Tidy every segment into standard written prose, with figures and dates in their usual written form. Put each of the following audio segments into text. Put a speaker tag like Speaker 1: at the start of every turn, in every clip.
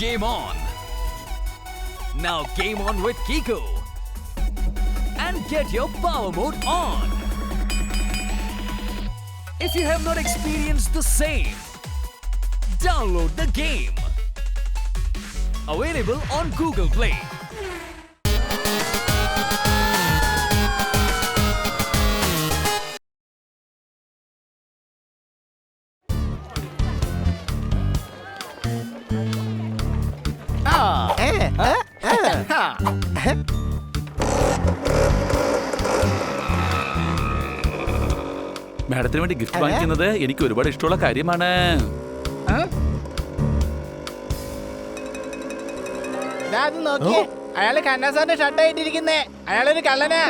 Speaker 1: Game on! Now game on with Kiko! And get your power mode on! If you have not experienced the same, download the game! Available on Google Play.
Speaker 2: മാഡത്തിന് വേണ്ടി gift വാങ്ങിക്കുന്നത് എനിക്ക് ഒരുപാട് ഇഷ്ടമുള്ള കാര്യമാണ്.
Speaker 3: അയാള് കന്നാസാറിന്റെ shirt ആയിട്ടിരിക്കുന്നേ. അയാളൊരു കള്ളനാ.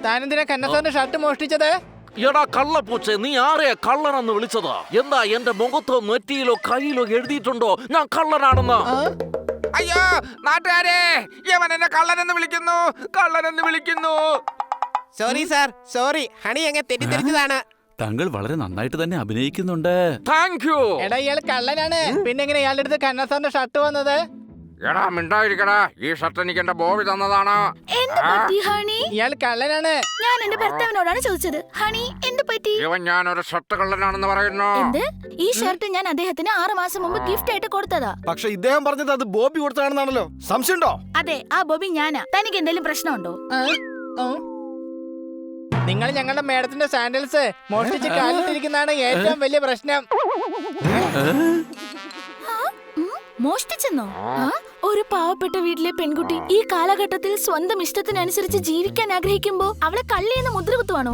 Speaker 3: താനെന്തിനാ കന്നാസാറിന്റെ shirt മോഷ്ടിച്ചത്?
Speaker 4: എടാ കള്ളപ്പൂച്ച, നീ ആരെയാ കള്ളനെന്ന് വിളിച്ചതാ? എന്താ എന്റെ മുഖത്തോ നെറ്റിയിലോ കയ്യിലോ എഴുതിയിട്ടുണ്ടോ ഞാൻ കള്ളനാണെന്ന്?
Speaker 5: അയ്യോ നാട്ടുകാരെ, യവൻ എന്നെ കള്ളനെന്ന് വിളിക്കുന്നു, കള്ളനെന്ന് വിളിക്കുന്നു.
Speaker 3: Sorry sir, sorry. ഹണി അങ്ങ് തെറ്റിദ്ധരിച്ചതാണ്.
Speaker 2: താങ്കൾ വളരെ നന്നായിട്ട് തന്നെ അഭിനയിക്കുന്നുണ്ട്.
Speaker 4: Thank you.
Speaker 3: എടാ ഇയാള് കള്ളനാണ്. പിന്നെ എങ്ങനെ ഇയാളുടെ അടുത്ത് കന്നാസാറിന്റെ ഷർട്ട് വന്നത്?
Speaker 5: എടാ മിണ്ടായിരിക്കടാ, ഈ ഷർട്ട് എനിക്ക് എന്റെ ബോബി തന്നതാണ്.
Speaker 3: ഇയാൾ കള്ളനാണ്.
Speaker 6: ഞാൻ എന്റെ ഭർത്താവിനോടാണ് ചോദിച്ചത്. ഹണി എന്ത് പറ്റി?
Speaker 5: ഇവൻ ഞാനൊരു ഷർട്ട് കള്ളനാണെന്ന് പറയുന്നു.
Speaker 6: എന്ത്? ഈ ഷർട്ട് ഞാൻ അദ്ദേഹത്തിന് 6 മാസം മുമ്പ് ഗിഫ്റ്റ് ആയിട്ട് കൊടുത്തതാ.
Speaker 7: പക്ഷെ ഇദ്ദേഹം പറഞ്ഞത് അത് ബോബി കൊടുത്താണെന്നാണല്ലോ. സംശയമുണ്ടോ?
Speaker 6: അതെ, ആ ബോബി ഞാനാ. തനിക്ക് എന്തെങ്കിലും പ്രശ്നമുണ്ടോ?
Speaker 3: നിങ്ങൾ ഞങ്ങളുടെ മേഡത്തിന്റെ സാൻഡൽസ് മോഷ്ടിച്ച് കാലിട്ടിരിക്കുന്നതാണ് ഏറ്റവും വലിയ പ്രശ്നം.
Speaker 6: മോഷ്ടിച്ചെന്നോ? ഒരു പാവപ്പെട്ട വീട്ടിലെ പെൺകുട്ടി ഈ കാലഘട്ടത്തിൽ സ്വന്തം ഇഷ്ടത്തിനനുസരിച്ച് ജീവിക്കാൻ ആഗ്രഹിക്കുമ്പോ അവളെ കള്ളിയെന്ന് മുദ്ര കുത്തുവാണോ?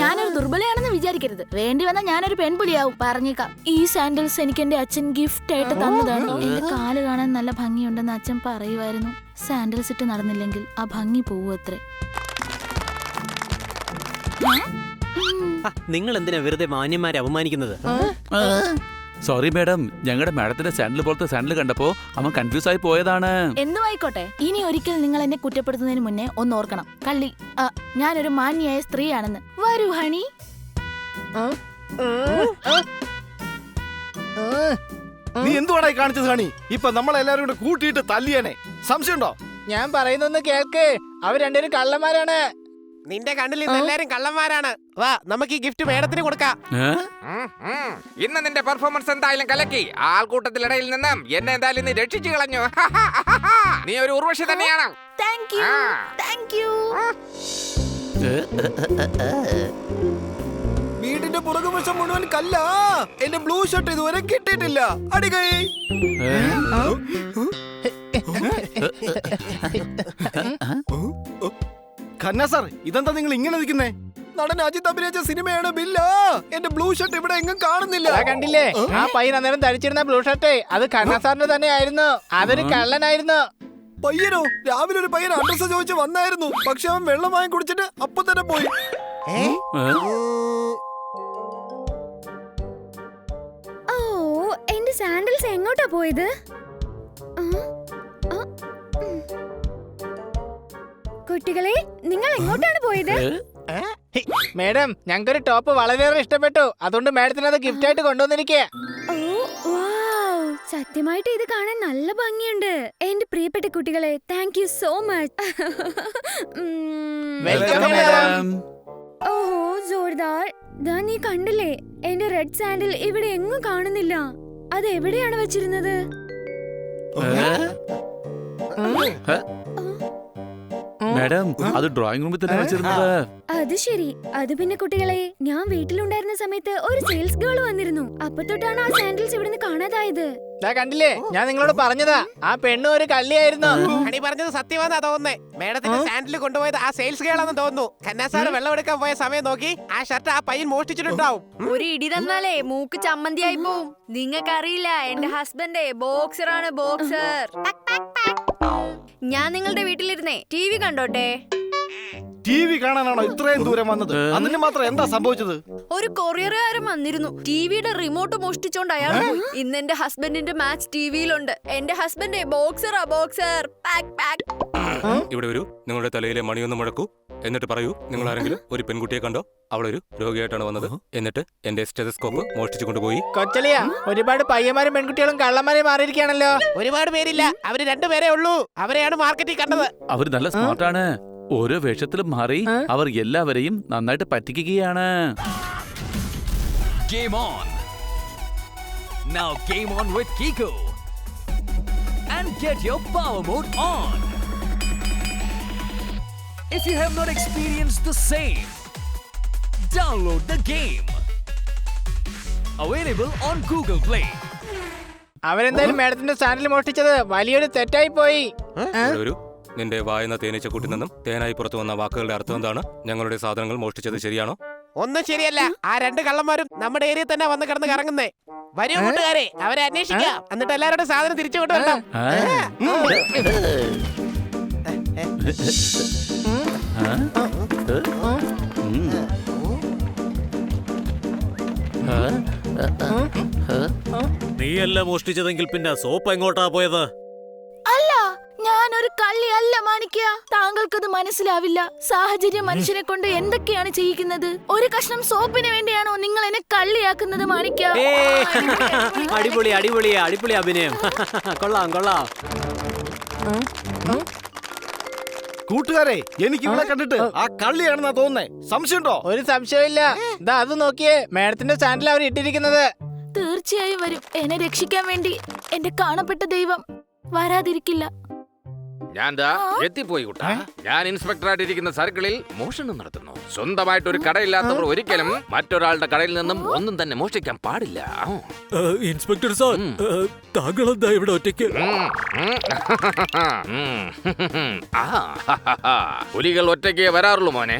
Speaker 6: ഞാനൊരു ദുർബലയാണെന്ന് വിചാരിക്കരുത്. വേണ്ടി വന്നാൽ ഞാനൊരു പെൺപുലിയാവും. പറഞ്ഞേക്കാം. ഈ സാൻഡൽസ് എനിക്ക് എന്റെ അച്ഛൻ ഗിഫ്റ്റ് ആയിട്ട് തന്നതാണ്. എന്റെ കാല് കാണാൻ നല്ല ഭംഗിയുണ്ടെന്ന് അച്ഛൻ പറയുമായിരുന്നു. സാൻഡൽസ് ഇട്ട് നടന്നില്ലെങ്കിൽ ആ ഭംഗി പോവത്രേ.
Speaker 8: നിങ്ങൾ എന്തിനാ വെറുതെ മാന്യന്മാരെ അപമാനിക്കുന്നത്?
Speaker 2: സോറി മാഡം, ഞങ്ങളുടെ മാഡത്തിന്റെ സാൻഡിൽ പോലത്തെ സാൻഡിൽ കണ്ടപ്പോ അവൻ കൺഫ്യൂസ് ആയി പോയതാണ്.
Speaker 6: എന്തും ആയിക്കോട്ടെ, ഇനി ഒരിക്കൽ നിങ്ങൾ എന്നെ കുറ്റപ്പെടുത്തുന്നതിന് മുന്നേ ഒന്ന് ഓർക്കണം. കള്ളി, ഞാനൊരു മാന്യായ സ്ത്രീയാണെന്ന്. വരൂ ഹണി.
Speaker 7: നീ എന്തുവാടായി കാണിച്ചത് ഹണി? ഇപ്പൊ നമ്മളെല്ലാരും കൂടെ കൂട്ടിയിട്ട് തല്ലിയനെ. സംശയമുണ്ടോ?
Speaker 3: ഞാൻ പറയുന്നൊന്ന് കേൾക്ക്. അവർ രണ്ടുപേരും കള്ളന്മാരാണ്.
Speaker 8: നിന്റെ കണ്ണിൽ എല്ലാരും കള്ളന്മാരാണ്. വാ, നമുക്ക് ഈ ഗിഫ്റ്റ് മേഡത്തിന് കൊടുക്കാം.
Speaker 5: ഇന്ന് നിന്റെ പെർഫോമൻസ് എന്തായാലും കലക്കി. ആൾക്കൂട്ടത്തിലിടയിൽ നിന്നും എന്നെ എന്തായാലും നീ രക്ഷിച്ചു കളഞ്ഞു. നീ ഒരു ഉർവശി തന്നെയാണ്.
Speaker 6: Thank you, thank you.
Speaker 7: വീടിന്റെ പുറകുവശം മുഴുവൻ കല്ലാ. എന്റെ ബ്ലൂ ഷർട്ട് ഇതുവരെ കിട്ടിയിട്ടില്ല. അടികൈ. ഖന്ന സാർ, ഇതെന്താ നിങ്ങൾ ഇങ്ങനെ നിൽക്കുന്നേ? നടൻ അജിത് അഭിനയിച്ച സിനിമയാണ് ബില്ല. എന്റെ ബ്ലൂ ഷർട്ട് ഇവിടെ എങ്ങും കാണുന്നില്ല.
Speaker 3: കണ്ടില്ലേ? ആ പയ്യൻ അന്നേരം ധരിച്ചിരുന്ന ബ്ലൂ ഷർട്ട് അത് കണ്ണാസാറിന്റെ തന്നെ ആയിരുന്നു. അതൊരു കള്ളനായിരുന്നു.
Speaker 7: പയ്യനോ? രാവിലെ ഒരു പയ്യൻ അഡ്രസ് ചോദിച്ച് വന്നായിരുന്നു. പക്ഷെ അവൻ വെള്ളം വാങ്ങി കുടിച്ചിട്ട് അപ്പൊ തന്നെ പോയി.
Speaker 6: ഓ, എന്റെ സാൻഡൽസ് എങ്ങോട്ടാ പോയത്? കുട്ടികളെ, നിങ്ങൾ എങ്ങോട്ടാണ് പോയത്?
Speaker 3: മേഡം, ഞങ്ങൾക്കൊരു ടോപ്പ് വളരെയേറെ ഇഷ്ടപ്പെട്ടു. അതുകൊണ്ട് മേഡത്തിന് അത് ഗിഫ്റ്റ് ആയിട്ട് കൊണ്ടുവന്നിരിക്കേ.
Speaker 6: സത്യമായിട്ട് ഇത് കാണാൻ നല്ല ഭംഗിയുണ്ട്. എന്റെ പ്രിയപ്പെട്ട കുട്ടികളെ, താങ്ക് യു സോ മച്ച്. ഓഹോ, ജോർദാർ. നീ കണ്ടില്ലേ? എന്റെ റെഡ് സാൻഡിൽ ഇവിടെ എങ്ങും കാണുന്നില്ല. അത് എവിടെയാണ് വെച്ചിരുന്നത്?
Speaker 2: മാഡം, അത് ഡ്രോയിങ് റൂമിൽ തന്നെ വെച്ചിരുന്നത്.
Speaker 6: അത് ശരി. അത് പിന്നെ കുട്ടികളെ, ഞാൻ വീട്ടിലുണ്ടായിരുന്ന സമയത്ത് ഒരു സെയിൽസ് ഗേൾ വന്നിരുന്നു. അപ്പൊ തൊട്ടാണ് ആ സാൻഡിൽസ് ഇവിടുന്ന് കാണാതായത്.
Speaker 3: കണ്ടില്ലേ? ഞാൻ നിങ്ങളോട് പറഞ്ഞതാ, ആ പെണ്ണും ഒരു കള്ളിയായിരുന്നു.
Speaker 8: ഹണി പറഞ്ഞത് സത്യമാണെന്നാ തോന്നുന്നേ. മേഡത്തിന്റെ സാൻഡിൽ കൊണ്ടുപോയത് ആ സെയിൽസ് ഗേളാന്ന് തോന്നുന്നു. ഖന്നാസാറ് വെള്ളം എടുക്കാൻ പോയ സമയം നോക്കി ആ ഷർട്ട് ആ പയ്യൻ മോഷ്ടിച്ചിട്ടുണ്ടാവും.
Speaker 9: ഒരു ഇടി തന്നാലേ മൂക്ക് ചമ്മന്തിയായി പോവും. നിങ്ങൾക്കറിയില്ല, എന്റെ ഹസ്ബൻഡ് ബോക്സറാണ്, ബോക്സർ. ഞാൻ നിങ്ങളുടെ വീട്ടിലിരുന്നേ TV കണ്ടോട്ടെ.
Speaker 7: TV കാണാനാണോ ഇത്രയും ദൂരം വന്നത്? അതിന് മാത്രം എന്താ സംഭവിച്ചത്?
Speaker 9: ഒരു കൊറിയറുകാരൻ വന്നിരുന്നു. ടിവിയുടെ റിമോട്ട് മോഷ്ടിച്ചോണ്ട് അയാൾ പോയി. ഇന്ന് എന്റെ ഹസ്ബൻഡിന്റെ മാച്ച് ടിവിയിലുണ്ട്. എന്റെ ഹസ്ബൻഡ് ബോക്സറാ, ബോക്സർ. പാക്ക് പാക്ക്.
Speaker 10: ഇവിടെ വരൂ. നിങ്ങളുടെ തലയിലെ മണിയൊന്ന് മുഴക്കൂ. എന്നിട്ട് പറയൂ, നിങ്ങൾ ആരെങ്കിലും ഒരു പെൺകുട്ടിയെ കണ്ടോ? അവളൊരു രോഗിയായിട്ടാണ് വന്നത്. എന്നിട്ട് എന്റെ സ്റ്റെതസ്കോപ്പ് മോഷ്ടിച്ചു കൊണ്ടുപോയി.
Speaker 3: കൊച്ചലിയ, ഒരുപാട് പയ്യന്മാരും പെൺകുട്ടികളും കള്ളന്മാരെ മാറിയിരിക്കുകയാണല്ലോ.
Speaker 8: ഒരുപാട് പേരില്ല, അവര് രണ്ടുപേരേ ഉള്ളൂ. അവരെയാണ് മാർക്കറ്റിൽ കണ്ടത്.
Speaker 2: അവർ നല്ല സ്മാർട്ടാണ്. ഓരോ വേഷത്തിലും മാറി അവർ എല്ലാവരെയും നന്നായിട്ട് പറ്റിക്കുകയാണ്.
Speaker 1: Game on! Now game on with Kiko! And get your power mode on! If you have not experienced the same, download the game! Available on Google Play.
Speaker 3: അവരെന്തായാലും മേഡത്തിന്റെ ചാനൽ മോഷ്ടിച്ചത് വലിയൊരു തെറ്റായി പോയി.
Speaker 10: ഒരു നിന്റെ വായന തേനീച്ച കൂട്ടിൽ നിന്നും തേനായി പുറത്തു വന്ന വാക്കുകളുടെ അർത്ഥം എന്താണ്? ഞങ്ങളുടെ സാധനങ്ങൾ മോഷ്ടിച്ചത് ശരിയാണോ?
Speaker 8: ഒന്നും ശരിയല്ല. ആ രണ്ട് കള്ളന്മാരും നമ്മുടെ ഏരിയയിൽ തന്നെ വന്ന് കിടന്ന് കറങ്ങുന്നേ. വരൂ കൂട്ടുകാരെ, അവരെ അന്വേഷിക്കാം. എന്നിട്ട് എല്ലാവരുടെ സാധനം തിരിച്ചു കൊണ്ടുവരണം.
Speaker 11: നീയല്ല മോഷ്ടിച്ചതെങ്കിൽ പിന്നെ സോപ്പ് എങ്ങോട്ടാ പോയത്?
Speaker 6: അല്ല, ഞാനൊരു കള്ളി അല്ല മാണിക്ക. താങ്കൾക്കത് മനസ്സിലാവില്ല. സാഹചര്യം മനുഷ്യനെ കൊണ്ട് എന്തൊക്കെയാണ് ചെയ്യിക്കുന്നത്. ഒരു കഷ്ണം സോപ്പിന് വേണ്ടിയാണോ നിങ്ങൾ എന്നെ കള്ളിയാക്കുന്നത് മാണിക്ക?
Speaker 11: അടിപൊളി അടിപൊളി അടിപൊളി അഭിനയം. കൊള്ളാം കൊള്ളാം.
Speaker 7: കൂട്ടുകാരെ, എനിക്ക് ഇവിടെ കണ്ടിട്ട് ആ കള്ളിയാണെന്നാ തോന്നുന്നേ. സംശയമുണ്ടോ?
Speaker 3: ഒരു സംശയമില്ല. ദാ അത് നോക്കിയേ, മേഡത്തിന്റെ ചാനൽ അവർ ഇട്ടിരിക്കുന്നത്.
Speaker 6: തീർച്ചയായും വരും. എന്നെ രക്ഷിക്കാൻ വേണ്ടി എന്റെ കാണപ്പെട്ട ദൈവം വരാതിരിക്കില്ല.
Speaker 5: ഞാൻ എത്തിപ്പോയി കുട്ടാ. ഞാൻ ഇൻസ്പെക്ടറായിട്ടിരിക്കുന്ന സർക്കിളിൽ മോഷണം നടത്തുന്നു. സ്വന്തമായിട്ടൊരു കടയില്ലാത്തവർ ഒരിക്കലും മറ്റൊരാളുടെ കടയിൽ നിന്നും ഒന്നും തന്നെ മോഷ്ടിക്കാൻ പാടില്ല.
Speaker 11: ഇൻസ്പെക്ടർ സാർ, താങ്കൾ എന്താ ഇവിടെ ഒറ്റയ്ക്ക്?
Speaker 5: പുലികൾ ഒറ്റയ്ക്ക് വരാറുള്ളൂ മോനെ.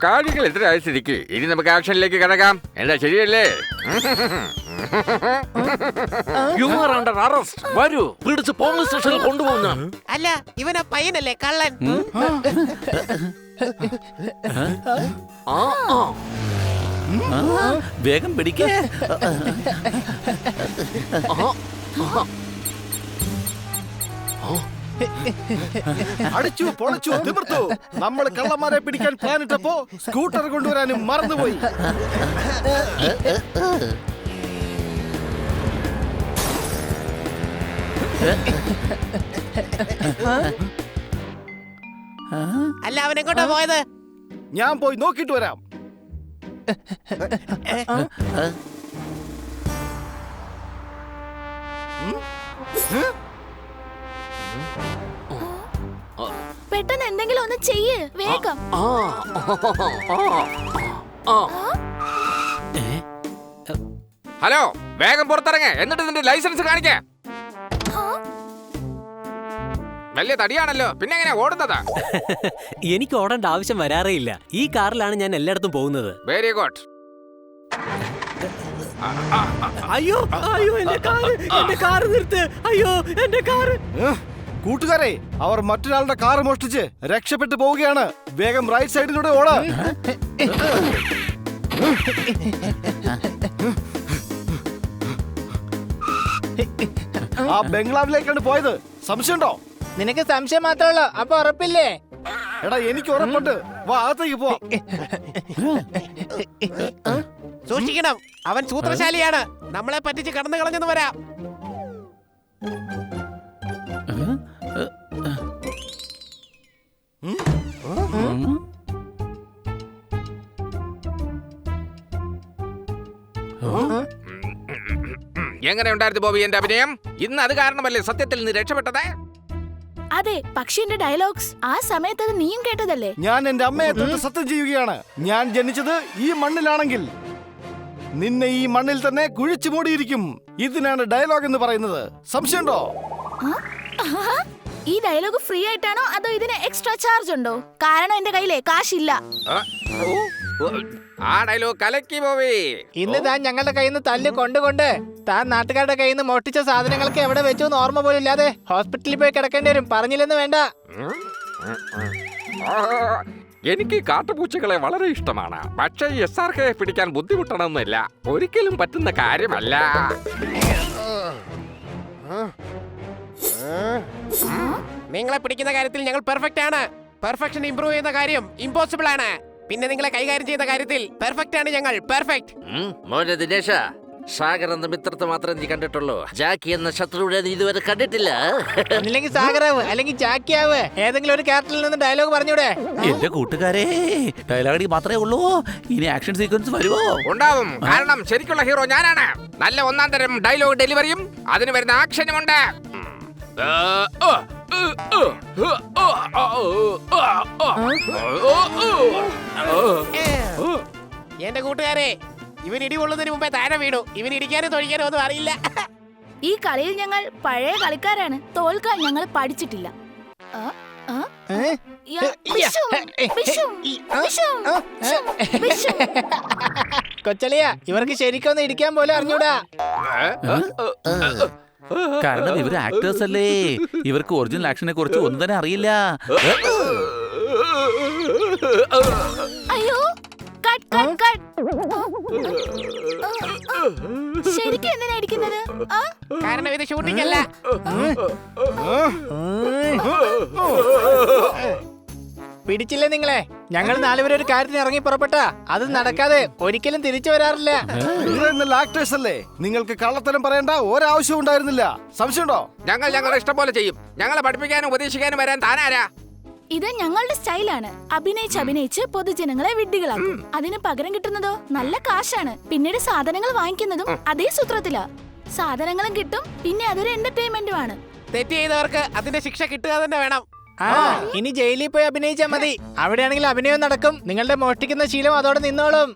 Speaker 5: കാര്യങ്ങൾ എത്ര സ്ഥിതിക്ക് ഇനി നമുക്ക് ആക്ഷനിലേക്ക് കിടക്കാം. എന്താ ശരിയല്ലേ?
Speaker 4: You are under arrest. വരൂ, പിടിച്ച് പോലീസ് സ്റ്റേഷനിൽ കൊണ്ടുപോകുന്ന.
Speaker 8: അല്ല, ഇവനാ പയ്യനല്ലേ കള്ളൻ?
Speaker 2: വേഗം പിടിക്കേ.
Speaker 7: അടിച്ചു പൊളിച്ചു തിമിർത്തു. നമ്മൾ കള്ളന്മാരെ പിടിക്കാൻ പ്ലാൻ ഇട്ടപ്പോ സ്കൂട്ടർ കൊണ്ടുവരാനും മറന്നുപോയി.
Speaker 8: അല്ല, അവൻ എങ്ങോട്ടാ പോയത്?
Speaker 7: ഞാൻ പോയി നോക്കിട്ട് വരാം.
Speaker 6: പെട്ടെന്ന് എന്തെങ്കിലും ഒന്ന് ചെയ്യ്, വേഗം.
Speaker 5: ഹലോ, വേഗം പുറത്തിറങ്ങ. എന്നിട്ട് നിന്റെ ലൈസൻസ് കാണിക്ക. വലിയ തടിയാണല്ലോ, പിന്നെ എങ്ങനെ ഓടുന്നതാ?
Speaker 11: എനിക്ക് ഓടേണ്ട ആവശ്യം വരാറേ ഇല്ല. ഈ കാറിലാണ് ഞാൻ എല്ലായിടത്തും പോകുന്നത്.
Speaker 5: Very good.
Speaker 11: അയ്യോ അയ്യോ, എന്റെ കാറ് നിർത്ത്. അയ്യോ, എന്റെ കാറ്.
Speaker 7: കൂട്ടുകാരെ, അവർ മറ്റൊരാളുടെ കാർ മോഷ്ടിച്ച് രക്ഷപ്പെട്ടു പോവുകയാണ്. വേഗം റൈറ്റ് സൈഡിലൂടെ ഓട. ആ ബംഗ്ലാവിലേക്കാണ് പോയത്. സംശയമുണ്ടോ?
Speaker 3: നിനക്ക് സംശയം മാത്രമേ ഉള്ളൂ, അപ്പൊ ഉറപ്പില്ലേ?
Speaker 7: എടാ, എനിക്ക് ഉറപ്പുണ്ട്. വാ, അകത്തേക്ക് പോവാം.
Speaker 8: സൂക്ഷിക്കണം, അവൻ സൂത്രശാലിയാണ്. നമ്മളെ പറ്റിച്ച് കടന്നു കളഞ്ഞെന്ന് വരാം.
Speaker 5: എങ്ങനെ ഉണ്ടായിരുന്നു ബോബി എന്റെ അഭിനയം? ഇന്ന് അത് കാരണമല്ലേ സത്യത്തിൽ നീ രക്ഷപ്പെട്ടത്?
Speaker 6: അതെ, പക്ഷെ എന്റെ ഡയലോഗ്സ് ആ സമയത്ത് അത് നീയും കേട്ടതല്ലേ?
Speaker 7: ഞാൻ എന്റെ അമ്മയെ തൊട്ട് സത്യം ചെയ്യുകയാണ്. ഞാൻ ജനിച്ചത് ഈ മണ്ണിലാണെങ്കിൽ നിന്നെ ഈ മണ്ണിൽ തന്നെ കുഴിച്ചു മൂടിയിരിക്കും. ഇതിനാണ് ഡയലോഗ് എന്ന് പറയുന്നത്. സംശയമുണ്ടോ?
Speaker 6: ഈ ഡയലോഗ് ഫ്രീ ആയിട്ടാണോ അതോ ഇതിന് എക്സ്ട്രാ ചാർജ് ഉണ്ടോ? കാരണം എന്റെ കയ്യിലെ കാശില്ല.
Speaker 5: ആ ഡയലോഗ് കലക്കി ബോബി.
Speaker 3: ഇന്ന് താൻ ഞങ്ങളുടെ കയ്യിൽ നിന്ന് തല്ല് കൊണ്ടുകൊണ്ട് താൻ നാട്ടുകാരുടെ കയ്യിൽ നിന്ന് മോഷ്ടിച്ച സാധനങ്ങൾക്ക് എവിടെ വെച്ചു എന്ന് ഓർമ്മ പോലും ഇല്ലാതെ ഹോസ്പിറ്റലിൽ പോയി കിടക്കേണ്ടി വരും. പറഞ്ഞില്ലെന്ന് വേണ്ട.
Speaker 5: എനിക്ക് കാട്ടുപൂച്ചകളെ വളരെ ഇഷ്ടമാണ്. പക്ഷേ SRK പിടിക്കാൻ ബുദ്ധിമുട്ടണമെന്നില്ല. ഒരിക്കലും പറ്റുന്ന കാര്യമല്ല.
Speaker 8: നിങ്ങളെ പിടിക്കുന്ന കാര്യത്തിൽ ഞങ്ങൾ പെർഫെക്റ്റ് ആണ്. പെർഫെക്ഷൻ ഇംപ്രൂവ് ചെയ്യുന്ന കാര്യം ഇമ്പോസിബിൾ ആണ്. പിന്നെ നിങ്ങളെ കൈകാര്യം ചെയ്യുന്ന കാര്യത്തിൽ പെർഫെക്റ്റ് ആണ് ഞങ്ങൾ. പെർഫെക്റ്റ്.
Speaker 4: മോനെ ദിനേശ, സാഗർ എന്ന മിത്രത്തെ മാത്രമേ നീ കണ്ടിട്ടുള്ളൂ. ജാക്കി എന്ന ശത്രുവിനെ നീ ഇതുവരെ കണ്ടിട്ടില്ല.
Speaker 3: ഒന്നില്ലെങ്കിൽ സാഗറാവ് അല്ലെങ്കിൽ ജാക്കിയാവ്. ഏതെങ്കിലും ഒരു ക്യാരക്ടറിൽ നിന്ന് ഡയലോഗ് പറഞ്ഞൂടെ?
Speaker 2: എന്റെ കൂട്ടുകാരെ, ഡയലോഗി മാത്രമേ ഉള്ളൂ. ഇനി ആക്ഷൻ സീക്വൻസ് വരുമോ?
Speaker 5: ഉണ്ടാവും. കാരണം ശരിക്കുള്ള ഹീറോ ഞാനാണ്. നല്ല ഒന്നാം തരം ഡയലോഗ് ഡെലിവറിയും അതിന് വരുന്ന ആക്ഷനും ഉണ്ട്.
Speaker 8: എന്റെ കൂട്ടുകാരെ, ഇവൻ ഇടി കൊള്ളുന്നതിന് മുമ്പേ താഴെ വീണു. ഇവൻ ഇടിക്കാനും തൊഴിക്കാനും ഒന്നും അറിയില്ല.
Speaker 6: ഈ കളിയിൽ ഞങ്ങൾ പഴയ കളിക്കാരാണ്. തോൽക്കാൻ ഞങ്ങൾ പഠിച്ചിട്ടില്ല. ആ, ആ, യാ, വിഷും, വിഷും, വിഷും, വിഷും.
Speaker 3: കൊച്ചളിയ, ഇവർക്ക് ശരിക്കൊന്നും ഇടിക്കാൻ പോലും അറിഞ്ഞൂടാ.
Speaker 2: കാരണം ഇവര് ആക്ടേഴ്സ് അല്ലേ. ഇവർക്ക് ഒറിജിനൽ ആക്ഷനെ കുറിച്ച് ഒന്നും തന്നെ അറിയില്ല.
Speaker 6: അയ്യോ, കട്ട്, കട്ട്, കട്ട്. ശരിക്കും എന്തിനാ ഇടിക്കുന്നത്? ആ?
Speaker 8: കാരണം ഇത് ഷൂട്ടിംഗ് അല്ല.
Speaker 3: പിടിച്ചില്ലേ നിങ്ങളെ? ഞങ്ങൾ നാലുപേരും ഒരു കാര്യത്തിന് ഇറങ്ങി പുറപ്പെട്ടാ അത് നടക്കാതെ ഒരിക്കലും തിരിച്ചു വരാറില്ല.
Speaker 7: നിങ്ങൾ ആക്ടേഴ്സ് അല്ലേ, നിങ്ങൾക്ക് കള്ളത്തരം പറയേണ്ട ഒരാവശ്യവും ഉണ്ടായിരുന്നില്ല. സംശയമുണ്ടോ?
Speaker 5: ഞങ്ങൾ ഞങ്ങളുടെ ഇഷ്ടം പോലെ ചെയ്യും. ഞങ്ങളെ പഠിപ്പിക്കാനും ഉപദേശിക്കാനും വരാൻ താനാരാ?
Speaker 6: ഇത് ഞങ്ങളുടെ സ്റ്റൈലാണ്. അഭിനയിച്ച് പൊതുജനങ്ങളെ വിഡ്ഢികളാക്കും. അതിന് പകരം കിട്ടുന്നതോ നല്ല കാശാണ്. പിന്നീട് സാധനങ്ങൾ വാങ്ങിക്കുന്നതും അതേ സൂത്രത്തിലാ. സാധനങ്ങളും കിട്ടും, പിന്നെ അതൊരു എന്റർടൈൻമെന്റും ആണ്.
Speaker 8: തെറ്റ് ചെയ്തവർക്ക് അതിന്റെ ശിക്ഷ കിട്ടുക തന്നെ വേണം.
Speaker 3: ആ, ഇനി ജയിലിൽ പോയി അഭിനയിച്ചാ മതി. അവിടെയാണെങ്കിൽ അഭിനയം നടക്കും. നിങ്ങളുടെ മോഷ്ടിക്കുന്ന ശീലം അതോടെ നിന്നോളും.